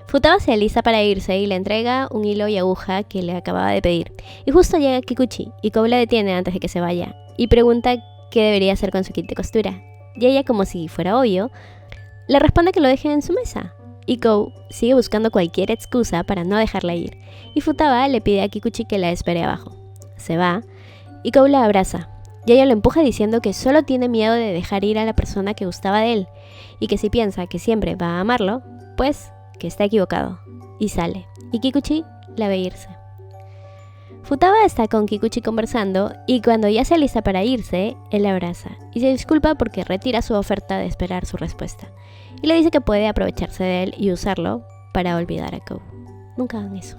Futaba se alista para irse y le entrega un hilo y aguja que le acababa de pedir. Y justo llega Kikuchi y Kou la detiene antes de que se vaya y pregunta qué debería hacer con su kit de costura. Y ella, como si fuera obvio, le responde que lo deje en su mesa. Y Kou sigue buscando cualquier excusa para no dejarla ir. Y Futaba le pide a Kikuchi que la espere abajo. Se va y Kou la abraza. Y ella lo empuja diciendo que solo tiene miedo de dejar ir a la persona que gustaba de él. Y que si piensa que siempre va a amarlo, pues que está equivocado, y sale, y Kikuchi la ve irse. Futaba está con Kikuchi conversando, y cuando ya se alista para irse, él la abraza, y se disculpa porque retira su oferta de esperar su respuesta, y le dice que puede aprovecharse de él y usarlo para olvidar a Kou. Nunca hagan eso.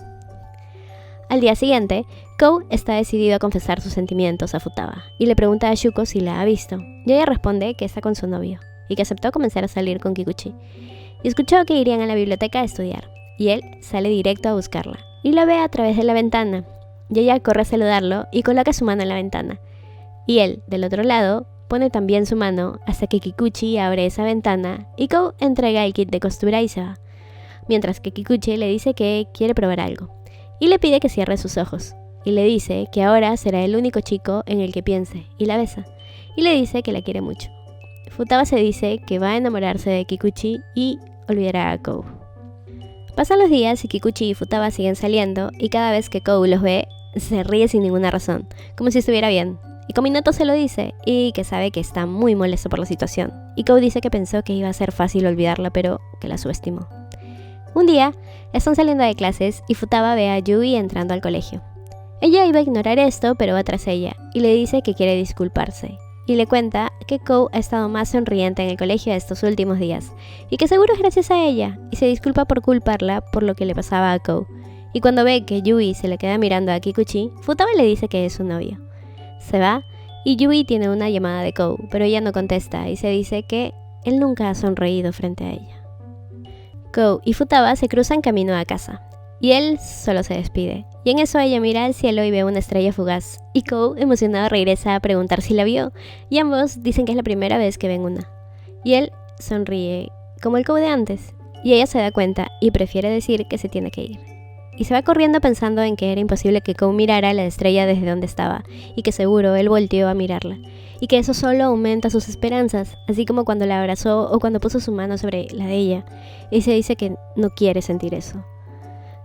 Al día siguiente, Kou está decidido a confesar sus sentimientos a Futaba y le pregunta a Shuko si la ha visto, y ella responde que está con su novio y que aceptó comenzar a salir con Kikuchi. Y escuchó que irían a la biblioteca a estudiar, y él sale directo a buscarla y la ve a través de la ventana, y ella corre a saludarlo y coloca su mano en la ventana, y él, del otro lado, pone también su mano hasta que Kikuchi abre esa ventana y Kou entrega el kit de costura y se va, mientras que Kikuchi le dice que quiere probar algo y le pide que cierre sus ojos, y le dice que ahora será el único chico en el que piense, y la besa, y le dice que la quiere mucho. Futaba se dice que va a enamorarse de Kikuchi y olvidará a Kou. Pasan los días y Kikuchi y Futaba siguen saliendo, y cada vez que Kou los ve, se ríe sin ninguna razón, como si estuviera bien. Y Kominato se lo dice, y que sabe que está muy molesto por la situación, y Kou dice que pensó que iba a ser fácil olvidarla, pero que la subestimó. Un día, están saliendo de clases y Futaba ve a Yui entrando al colegio. Ella iba a ignorar esto, pero va tras ella, y le dice que quiere disculparse, y le cuenta que Kou ha estado más sonriente en el colegio estos últimos días, y que seguro es gracias a ella, y se disculpa por culparla por lo que le pasaba a Kou. Y cuando ve que Yui se le queda mirando a Kikuchi, Futaba le dice que es su novio. Se va, y Yui tiene una llamada de Kou, pero ella no contesta, y se dice que él nunca ha sonreído frente a ella. Kou y Futaba se cruzan camino a casa, y él solo se despide, y en eso ella mira al cielo y ve una estrella fugaz, y Kou, emocionado, regresa a preguntar si la vio, y ambos dicen que es la primera vez que ven una. Y él sonríe, como el Kou de antes, y ella se da cuenta y prefiere decir que se tiene que ir. Y se va corriendo pensando en que era imposible que Kou mirara la estrella desde donde estaba, y que seguro él volteó a mirarla, y que eso solo aumenta sus esperanzas, así como cuando la abrazó o cuando puso su mano sobre la de ella, y se dice que no quiere sentir eso.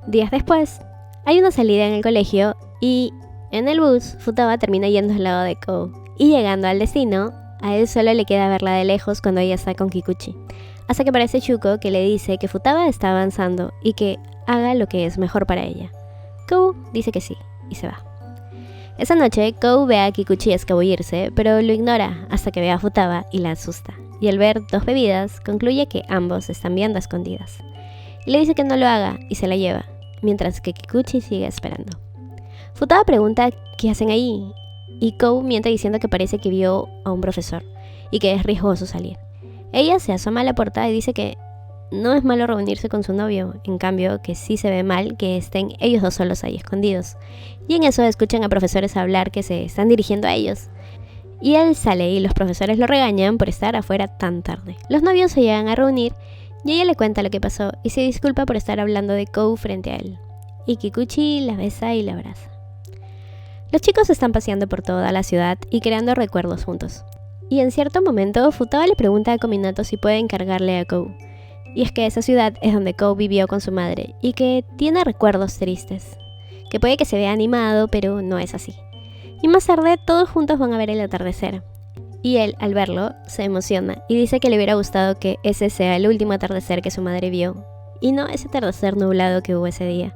Días después, hay una salida en el colegio, y en el bus, Futaba termina yendo al lado de Kou, y llegando al destino, a él solo le queda verla de lejos cuando ella está con Kikuchi, hasta que aparece Shuko, que le dice que Futaba está avanzando y que haga lo que es mejor para ella. Kou dice que sí, y se va. Esa noche, Kou ve a Kikuchi escabullirse, pero lo ignora hasta que ve a Futaba y la asusta, y al ver dos bebidas, concluye que ambos están viendo a escondidas. Y le dice que no lo haga, y se la lleva, mientras que Kikuchi sigue esperando. Futaba pregunta qué hacen ahí, y Kou miente diciendo que parece que vio a un profesor, y que es riesgoso salir. Ella se asoma a la puerta y dice que no es malo reunirse con su novio, en cambio que sí se ve mal que estén ellos dos solos ahí escondidos. Y en eso escuchan a profesores hablar que se están dirigiendo a ellos. Y él sale y los profesores lo regañan por estar afuera tan tarde. Los novios se llegan a reunir y ella le cuenta lo que pasó y se disculpa por estar hablando de Kou frente a él. Y Kikuchi la besa y la abraza. Los chicos están paseando por toda la ciudad y creando recuerdos juntos. Y en cierto momento, Futaba le pregunta a Kominato si puede encargarle a Kou. Y es que esa ciudad es donde Kou vivió con su madre y que tiene recuerdos tristes. Que puede que se vea animado, pero no es así. Y más tarde todos juntos van a ver el atardecer. Y él, al verlo, se emociona y dice que le hubiera gustado que ese sea el último atardecer que su madre vio, y no ese atardecer nublado que hubo ese día.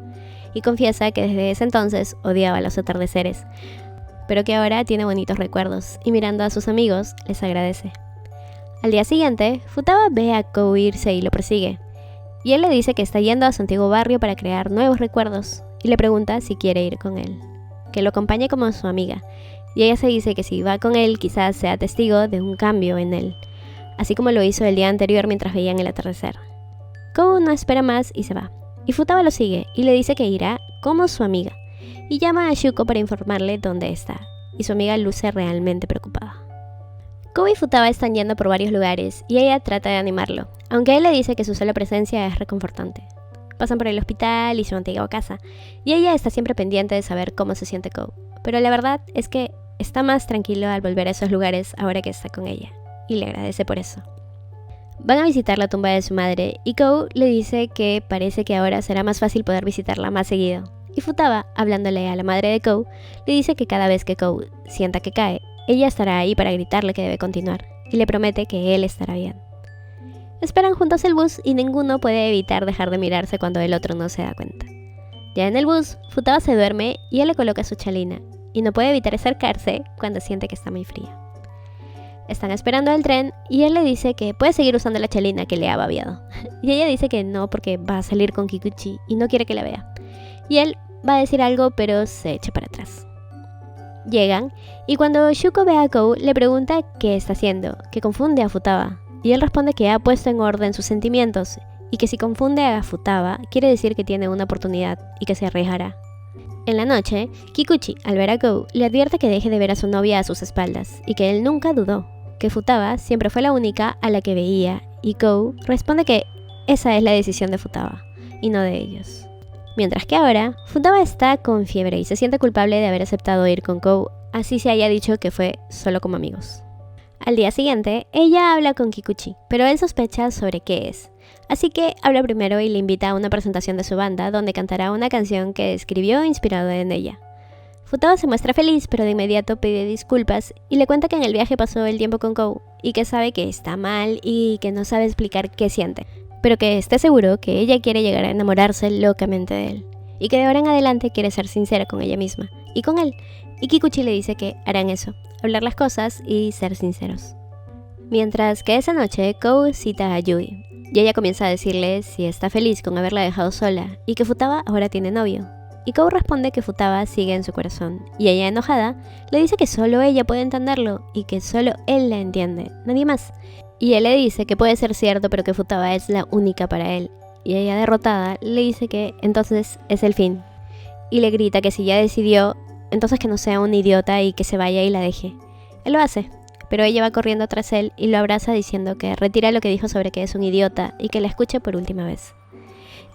Y confiesa que desde ese entonces odiaba los atardeceres, pero que ahora tiene bonitos recuerdos y mirando a sus amigos les agradece. Al día siguiente, Futaba ve a Kou irse y lo persigue, y él le dice que está yendo a su antiguo barrio para crear nuevos recuerdos, y le pregunta si quiere ir con él, que lo acompañe como su amiga, y ella se dice que si va con él quizás sea testigo de un cambio en él, así como lo hizo el día anterior mientras veían el atardecer. Kou no espera más y se va, y Futaba lo sigue y le dice que irá como su amiga, y llama a Shuko para informarle dónde está, y su amiga luce realmente preocupada. Kou y Futaba están yendo por varios lugares y ella trata de animarlo, aunque él le dice que su sola presencia es reconfortante. Pasan por el hospital y su antigua casa, y ella está siempre pendiente de saber cómo se siente Kou, pero la verdad es que está más tranquilo al volver a esos lugares ahora que está con ella, y le agradece por eso. Van a visitar la tumba de su madre y Kou le dice que parece que ahora será más fácil poder visitarla más seguido, y Futaba, hablándole a la madre de Kou, le dice que cada vez que Kou sienta que cae, ella estará ahí para gritarle que debe continuar, y le promete que él estará bien. Esperan juntos el bus y ninguno puede evitar dejar de mirarse cuando el otro no se da cuenta. Ya en el bus, Futaba se duerme y él le coloca su chalina, y no puede evitar acercarse cuando siente que está muy fría. Están esperando el tren y él le dice que puede seguir usando la chalina que le ha babiado. Y ella dice que no porque va a salir con Kikuchi y no quiere que la vea. Y él va a decir algo pero se echa para atrás. Llegan y cuando Shuko ve a Kou le pregunta qué está haciendo, que confunde a Futaba, y él responde que ha puesto en orden sus sentimientos y que si confunde a Futaba quiere decir que tiene una oportunidad y que se arriesgará. En la noche, Kikuchi, al ver a Kou, le advierte que deje de ver a su novia a sus espaldas y que él nunca dudó, que Futaba siempre fue la única a la que veía, y Kou responde que esa es la decisión de Futaba y no de ellos. Mientras que ahora, Futaba está con fiebre y se siente culpable de haber aceptado ir con Kou, así se haya dicho que fue solo como amigos. Al día siguiente, ella habla con Kikuchi, pero él sospecha sobre qué es. Así que habla primero y le invita a una presentación de su banda donde cantará una canción que escribió inspirado en ella. Futaba se muestra feliz, pero de inmediato pide disculpas y le cuenta que en el viaje pasó el tiempo con Kou y que sabe que está mal y que no sabe explicar qué siente, pero que esté seguro que ella quiere llegar a enamorarse locamente de él y que de ahora en adelante quiere ser sincera con ella misma y con él. Y Kikuchi le dice que harán eso, hablar las cosas y ser sinceros. Mientras que esa noche Kou cita a Yui y ella comienza a decirle si está feliz con haberla dejado sola y que Futaba ahora tiene novio. Y Kou responde que Futaba sigue en su corazón y ella, enojada, le dice que solo ella puede entenderlo y que solo él la entiende, nadie más. Y él le dice que puede ser cierto pero que Futaba es la única para él. Y ella, derrotada, le dice que entonces es el fin. Y le grita que si ya decidió, entonces que no sea un idiota y que se vaya y la deje. Él lo hace, pero ella va corriendo tras él y lo abraza diciendo que retira lo que dijo sobre que es un idiota y que la escuche por última vez.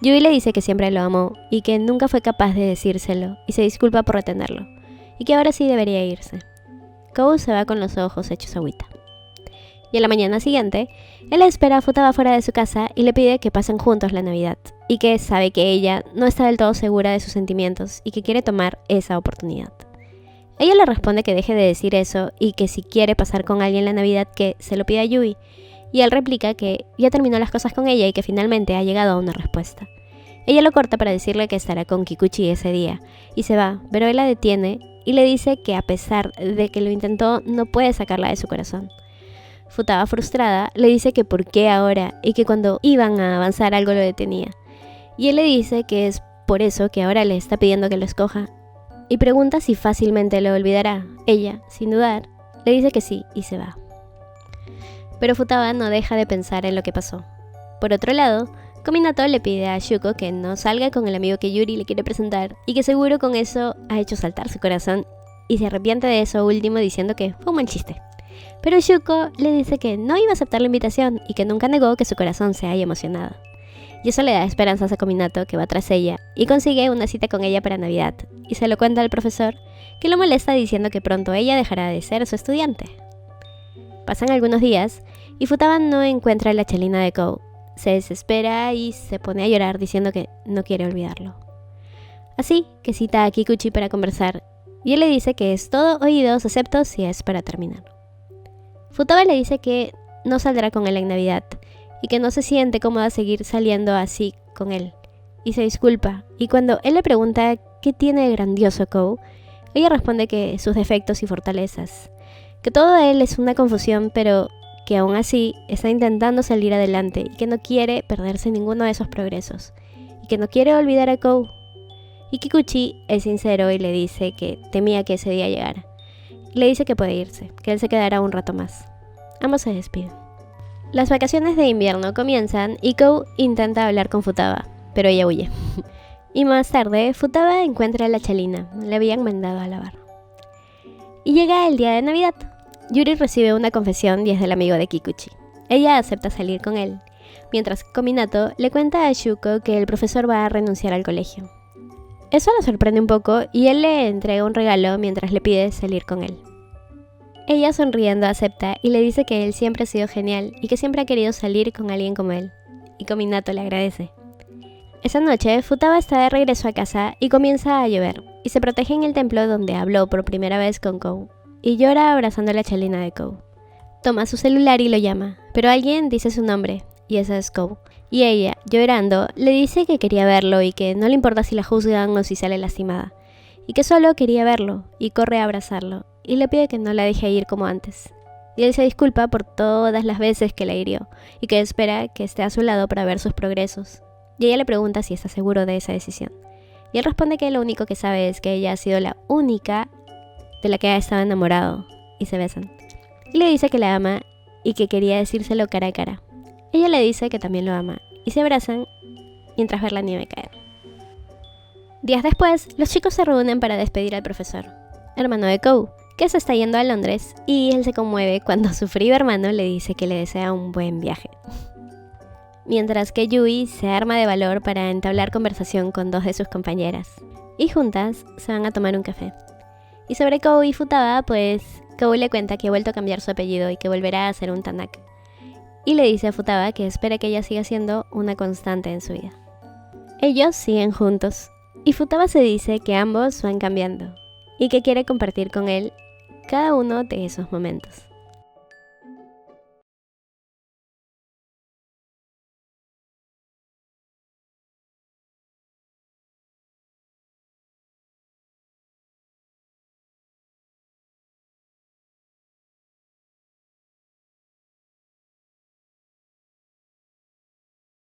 Yui le dice que siempre lo amó y que nunca fue capaz de decírselo y se disculpa por retenerlo, y que ahora sí debería irse. Kou se va con los ojos hechos agüita. Y a la mañana siguiente, él espera a Futaba fuera de su casa y le pide que pasen juntos la Navidad, y que sabe que ella no está del todo segura de sus sentimientos y que quiere tomar esa oportunidad. Ella le responde que deje de decir eso y que si quiere pasar con alguien la Navidad que se lo pida a Yui, y él replica que ya terminó las cosas con ella y que finalmente ha llegado a una respuesta. Ella lo corta para decirle que estará con Kikuchi ese día, y se va, pero él la detiene y le dice que a pesar de que lo intentó, no puede sacarla de su corazón. Futaba, frustrada, le dice que por qué ahora y que cuando iban a avanzar algo lo detenía. Y él le dice que es por eso que ahora le está pidiendo que lo escoja, y pregunta si fácilmente lo olvidará. Ella, sin dudar, le dice que sí y se va. Pero Futaba no deja de pensar en lo que pasó. Por otro lado, Kominato le pide a Shuko que no salga con el amigo que Yuri le quiere presentar y que seguro con eso ha hecho saltar su corazón y se arrepiente de eso último diciendo que fue un buen chiste. Pero Shuko le dice que no iba a aceptar la invitación y que nunca negó que su corazón se haya emocionado. Y eso le da esperanzas a Kominato, que va tras ella y consigue una cita con ella para Navidad, y se lo cuenta al profesor, que lo molesta diciendo que pronto ella dejará de ser su estudiante. Pasan algunos días y Futaba no encuentra la chalina de Kou. Se desespera y se pone a llorar diciendo que no quiere olvidarlo. Así que cita a Kikuchi para conversar y él le dice que es todo oídos excepto si es para terminar. Futaba le dice que no saldrá con él en Navidad y que no se siente cómoda seguir saliendo así con él, y se disculpa, y cuando él le pregunta qué tiene de grandioso Kou, ella responde que sus defectos y fortalezas, que todo él es una confusión, pero que aún así está intentando salir adelante y que no quiere perderse ninguno de esos progresos, y que no quiere olvidar a Kou. Y Kikuchi es sincero y le dice que temía que ese día llegara. Le dice que puede irse, que él se quedará un rato más. Ambos se despiden. Las vacaciones de invierno comienzan y Kou intenta hablar con Futaba, pero ella huye. Y más tarde, Futaba encuentra a la chalina, le habían mandado a lavar. Y llega el día de Navidad. Yuri recibe una confesión y es del amigo de Kikuchi. Ella acepta salir con él, mientras Kominato le cuenta a Shuko que el profesor va a renunciar al colegio. Eso lo sorprende un poco y él le entrega un regalo mientras le pide salir con él. Ella, sonriendo, acepta y le dice que él siempre ha sido genial y que siempre ha querido salir con alguien como él, y Kominato le agradece. Esa noche, Futaba está de regreso a casa y comienza a llover, y se protege en el templo donde habló por primera vez con Kou, y llora abrazando la chalina de Kou. Toma su celular y lo llama, pero alguien dice su nombre, y esa es Kou. Y ella, llorando, le dice que quería verlo y que no le importa si la juzgan o si sale lastimada, y que solo quería verlo, y corre a abrazarlo, y le pide que no la deje ir como antes. Y él se disculpa por todas las veces que la hirió, y que espera que esté a su lado para ver sus progresos. Y ella le pregunta si está seguro de esa decisión. Y él responde que lo único que sabe es que ella ha sido la única de la que ha estado enamorado, y se besan. Y le dice que la ama y que quería decírselo cara a cara. Ella le dice que también lo ama, y se abrazan mientras ven la nieve caer. Días después, los chicos se reúnen para despedir al profesor, hermano de Kou, que se está yendo a Londres, y él se conmueve cuando su frío hermano le dice que le desea un buen viaje. Mientras que Yui se arma de valor para entablar conversación con dos de sus compañeras, y juntas se van a tomar un café. Y sobre Kou y Futaba, pues Kou le cuenta que ha vuelto a cambiar su apellido y que volverá a ser un Tanak. Y le dice a Futaba que espera que ella siga siendo una constante en su vida. Ellos siguen juntos, y Futaba se dice que ambos van cambiando, y que quiere compartir con él cada uno de esos momentos.